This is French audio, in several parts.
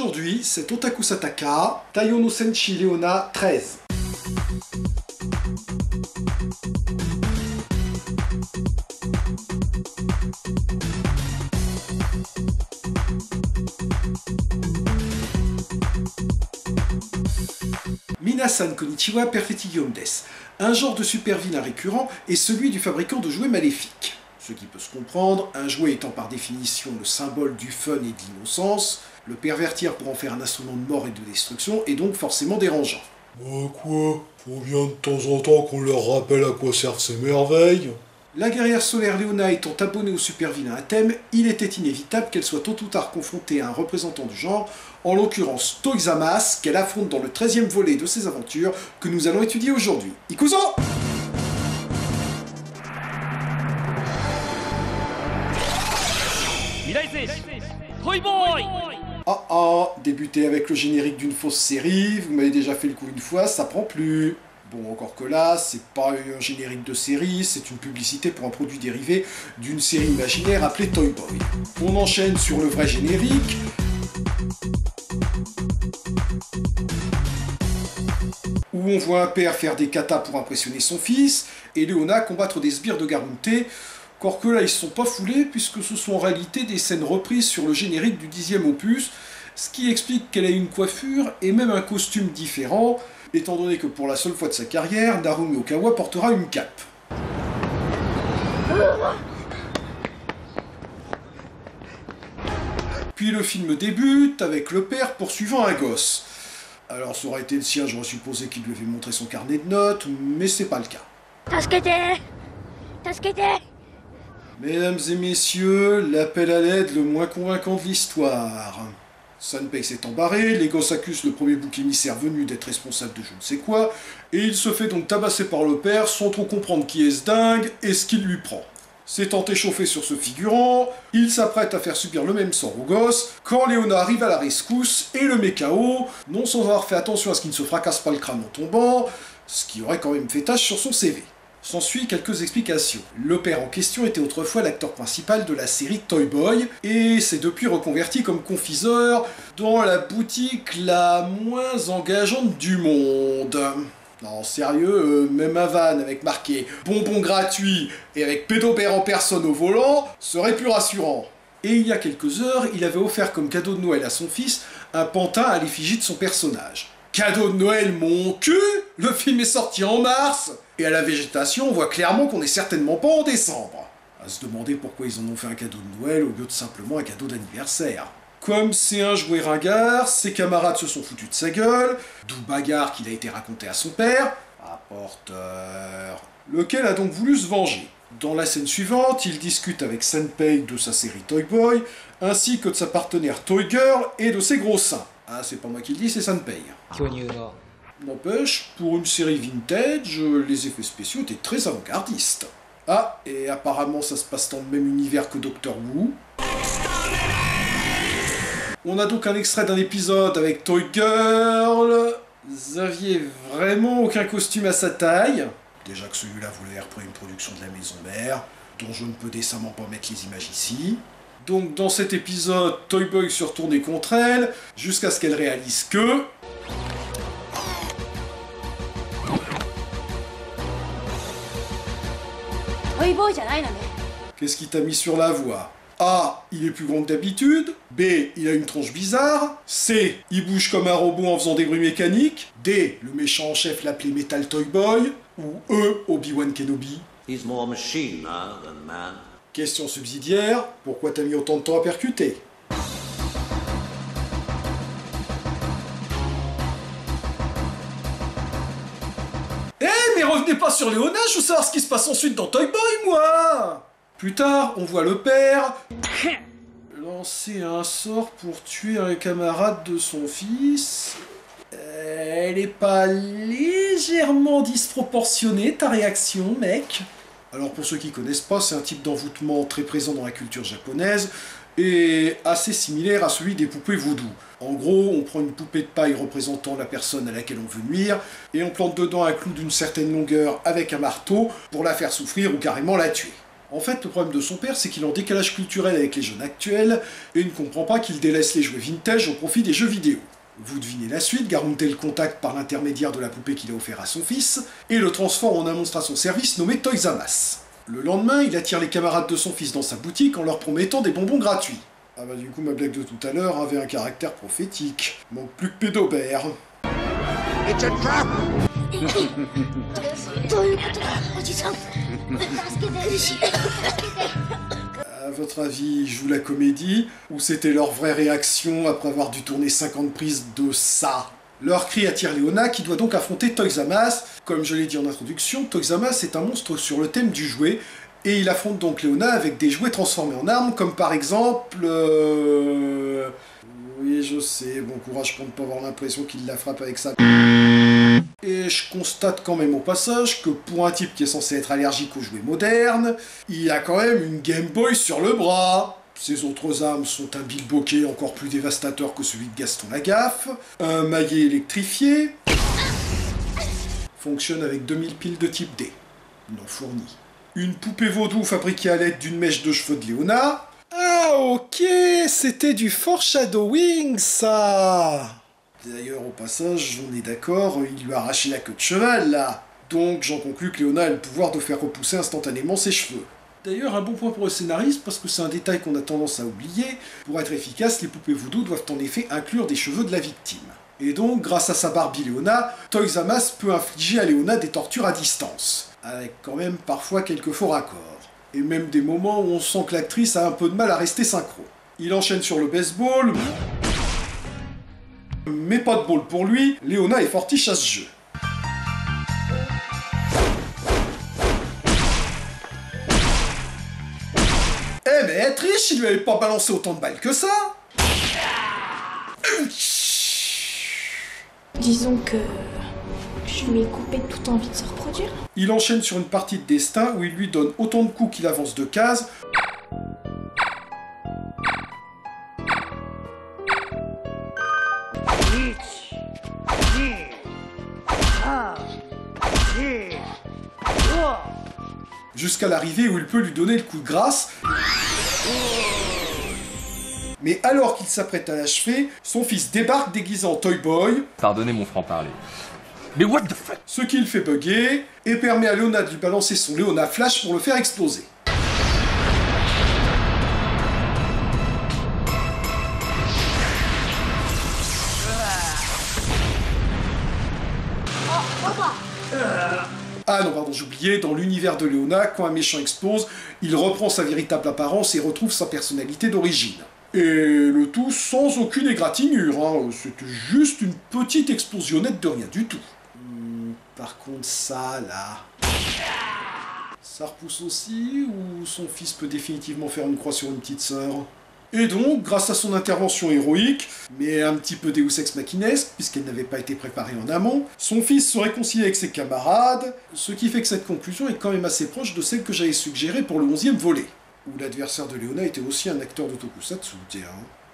Aujourd'hui, c'est Otaku Sataka, Taiyo no Senshi Leona 13. Minasan konnichiwa, perfectigium des. Un genre de super vilain récurrent est celui du fabricant de jouets maléfiques. Ce qui peut se comprendre, un jouet étant par définition le symbole du fun et de l'innocence, le pervertir pour en faire un instrument de mort et de destruction est donc forcément dérangeant. Quoi? Faut bien de temps en temps qu'on leur rappelle à quoi servent ces merveilles. La guerrière solaire Leona étant abonnée au super vilain à thème, il était inévitable qu'elle soit tôt ou tard confrontée à un représentant du genre, en l'occurrence Toizamas, qu'elle affronte dans le 13e volet de ses aventures que nous allons étudier aujourd'hui. Ikuzo! Débuter avec le générique d'une fausse série, vous m'avez déjà fait le coup une fois, ça prend plus. Bon, encore que là, c'est pas un générique de série, c'est une publicité pour un produit dérivé d'une série imaginaire appelée Toy Boy. On enchaîne sur le vrai générique. Où on voit un père faire des katas pour impressionner son fils, et Leona combattre des sbires de Garunte. Encore que là, ils se sont pas foulés, puisque ce sont en réalité des scènes reprises sur le générique du 10e opus, ce qui explique qu'elle a une coiffure et même un costume différent, étant donné que pour la seule fois de sa carrière, Narumi Okawa portera une cape. Puis le film débute avec le père poursuivant un gosse. Alors ça aurait été le sien, j'aurais supposé qu'il lui avait montré son carnet de notes, mais c'est pas le cas. Mesdames et messieurs, l'appel à l'aide le moins convaincant de l'histoire. Sanpei s'est embarré, les gosses accusent le premier bouc émissaire venu d'être responsable de je ne sais quoi, et il se fait donc tabasser par le père sans trop comprendre qui est ce dingue et ce qu'il lui prend. S'étant échauffé sur ce figurant, il s'apprête à faire subir le même sort au gosse, quand Leona arrive à la rescousse et le met KO, non sans avoir fait attention à ce qu'il ne se fracasse pas le crâne en tombant, ce qui aurait quand même fait tache sur son CV. S'ensuit quelques explications. Le père en question était autrefois l'acteur principal de la série Toy Boy, et s'est depuis reconverti comme confiseur dans la boutique la moins engageante du monde. Non, sérieux, même à Vannes avec marqué « bonbon gratuit » et avec pédopère en personne au volant, serait plus rassurant. Et il y a quelques heures, il avait offert comme cadeau de Noël à son fils un pantin à l'effigie de son personnage. Cadeau de Noël, mon cul! Le film est sorti en mars! Et à la végétation, on voit clairement qu'on est certainement pas en décembre. À se demander pourquoi ils en ont fait un cadeau de Noël au lieu de simplement un cadeau d'anniversaire. Comme c'est un jouet ringard, ses camarades se sont foutus de sa gueule, d'où bagarre qu'il a été raconté à son père, rapporteur, lequel a donc voulu se venger. Dans la scène suivante, il discute avec Sanpei de sa série Toy Boy, ainsi que de sa partenaire Toy Girl et de ses gros seins. Ah, c'est pas moi qui le dis, c'est Sanpei. N'empêche, pour une série vintage, les effets spéciaux étaient très avant-gardistes. Ah, et apparemment ça se passe dans le même univers que Doctor Who. On a donc un extrait d'un épisode avec Toy Girl. Xavier vraiment aucun costume à sa taille. Déjà que celui-là voulait repris une production de la maison mère, dont je ne peux décemment pas mettre les images ici. Donc dans cet épisode, Toy Boy se retournait contre elle, jusqu'à ce qu'elle réalise que... Qu'est-ce qui t'a mis sur la voie? A. Il est plus grand que d'habitude. B. Il a une tronche bizarre. C. Il bouge comme un robot en faisant des bruits mécaniques. D. Le méchant en chef l'appelait Metal Toy Boy. Ou E. Obi-Wan Kenobi. He's more machine now than man. Question subsidiaire. Pourquoi t'as mis autant de temps à percuter? Mais revenez pas sur Léona, je veux savoir ce qui se passe ensuite dans Toy Boy, moi! Plus tard, on voit le père lancer un sort pour tuer un camarade de son fils. Elle est pas légèrement disproportionnée, ta réaction, mec? Alors pour ceux qui connaissent pas, c'est un type d'envoûtement très présent dans la culture japonaise, et assez similaire à celui des poupées voodoo. En gros, on prend une poupée de paille représentant la personne à laquelle on veut nuire, et on plante dedans un clou d'une certaine longueur avec un marteau pour la faire souffrir ou carrément la tuer. En fait, le problème de son père, c'est qu'il est en décalage culturel avec les jeunes actuels, et ne comprend pas qu'il délaisse les jouets vintage au profit des jeux vidéo. Vous devinez la suite, Garuntel le contacte par l'intermédiaire de la poupée qu'il a offert à son fils, et le transforme en un monstre à son service nommé Toys R Us. Le lendemain, il attire les camarades de son fils dans sa boutique en leur promettant des bonbons gratuits. Ah bah du coup, ma blague de tout à l'heure avait un caractère prophétique. Manque plus que Pédobert. It's a trap! どういうことだおじさん助けて苦しい À votre avis, ils jouent la comédie, ou c'était leur vraie réaction après avoir dû tourner 50 prises de ça? Leur cri attire Léona qui doit donc affronter Toys R Us. Comme je l'ai dit en introduction, Toys R Us est un monstre sur le thème du jouet, et il affronte donc Léona avec des jouets transformés en armes, comme par exemple... Oui, je sais, bon courage pour ne pas avoir l'impression qu'il la frappe avec ça. Et je constate quand même au passage que pour un type qui est censé être allergique aux jouets modernes, il a quand même une Game Boy sur le bras. Ses autres armes sont un bilboquet encore plus dévastateur que celui de Gaston Lagaffe, un maillet électrifié, fonctionne avec 2000 piles de type D, non fourni. Une poupée vaudou fabriquée à l'aide d'une mèche de cheveux de Léona. Ah ok, c'était du foreshadowing ça. D'ailleurs, au passage, on est d'accord, il lui a arraché la queue de cheval, là. Donc, j'en conclus que Léona a le pouvoir de faire repousser instantanément ses cheveux. D'ailleurs, un bon point pour le scénariste, parce que c'est un détail qu'on a tendance à oublier. Pour être efficace, les poupées voodoo doivent en effet inclure des cheveux de la victime. Et donc, grâce à sa Barbie Léona, Toys R Us peut infliger à Léona des tortures à distance. Avec quand même parfois quelques faux raccords. Et même des moments où on sent que l'actrice a un peu de mal à rester synchro. Il enchaîne sur le baseball... Mais pas de bol pour lui, Léona est fortiche à ce jeu. Eh mais elle triche, il lui avait pas balancé autant de balles que ça. Disons que je lui ai coupé toute envie de se reproduire. Il enchaîne sur une partie de destin où il lui donne autant de coups qu'il avance de cases. Jusqu'à l'arrivée où il peut lui donner le coup de grâce. Mais alors qu'il s'apprête à l'achever, son fils débarque déguisé en Toy Boy. Pardonnez mon franc-parler. Mais what the fuck? Ce qui le fait bugger, et permet à Léona de lui balancer son Léona Flash pour le faire exploser. Ah non, pardon, j'oubliais, dans l'univers de Léona, quand un méchant explose, il reprend sa véritable apparence et retrouve sa personnalité d'origine. Et le tout sans aucune égratignure, hein. C'était juste une petite explosionnette de rien du tout. Par contre ça, là... Ça repousse aussi, ou son fils peut définitivement faire une croix sur une petite sœur? Et donc, grâce à son intervention héroïque, mais un petit peu Deus Ex Machinesque, puisqu'elle n'avait pas été préparée en amont, son fils se réconcilie avec ses camarades, ce qui fait que cette conclusion est quand même assez proche de celle que j'avais suggérée pour le 11e volet, où l'adversaire de Léona était aussi un acteur de tokusatsu, tiens.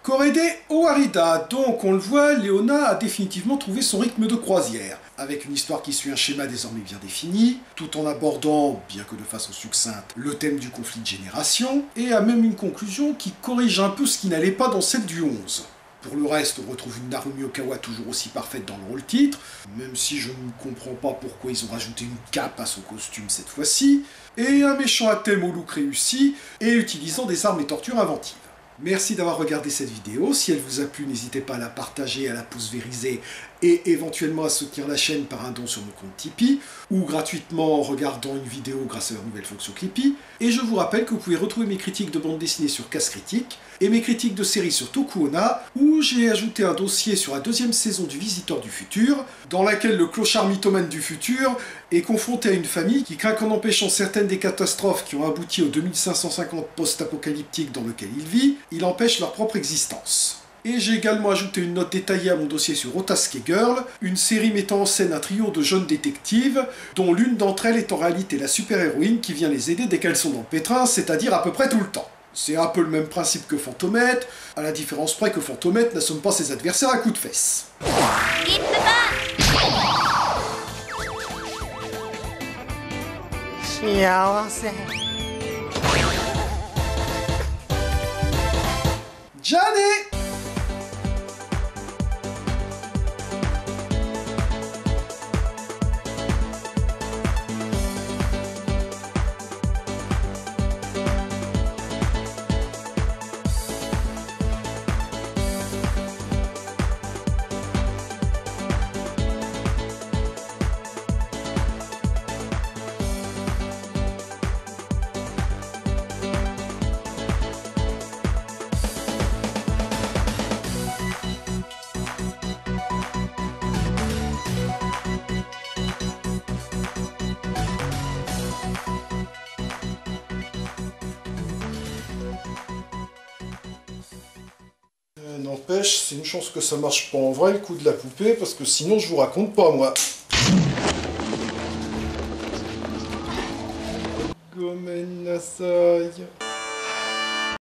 Korede Oharida, donc on le voit, Léona a définitivement trouvé son rythme de croisière, avec une histoire qui suit un schéma désormais bien défini, tout en abordant, bien que de façon succincte, le thème du conflit de génération, et a même une conclusion qui corrige un peu ce qui n'allait pas dans celle du 11. Pour le reste, on retrouve une Narumi Okawa toujours aussi parfaite dans le rôle-titre, même si je ne comprends pas pourquoi ils ont rajouté une cape à son costume cette fois-ci, et un méchant à thème au look réussi, et utilisant des armes et tortures inventives. Merci d'avoir regardé cette vidéo, si elle vous a plu, n'hésitez pas à la partager, à la pouce vériser, et éventuellement à soutenir la chaîne par un don sur mon compte Tipeee, ou gratuitement en regardant une vidéo grâce à la nouvelle fonction Clippy. Et je vous rappelle que vous pouvez retrouver mes critiques de bande dessinée sur Casse Critique, et mes critiques de séries sur Tokuona, où j'ai ajouté un dossier sur la 2e saison du Visiteur du Futur, dans laquelle le clochard mythomane du futur est confronté à une famille qui craint qu'en empêchant certaines des catastrophes qui ont abouti au 2550 post-apocalyptique dans lequel il vit, il empêche leur propre existence. Et j'ai également ajouté une note détaillée à mon dossier sur Otaske Girl, une série mettant en scène un trio de jeunes détectives, dont l'une d'entre elles est en réalité la super-héroïne qui vient les aider dès qu'elles sont dans le pétrin, c'est-à-dire à peu près tout le temps. C'est un peu le même principe que Fantomette, à la différence près que Fantomette n'assomme pas ses adversaires à coups de fesses. Johnny! N'empêche, c'est une chance que ça marche pas en vrai le coup de la poupée, parce que sinon je vous raconte pas moi. Gomen Nasai.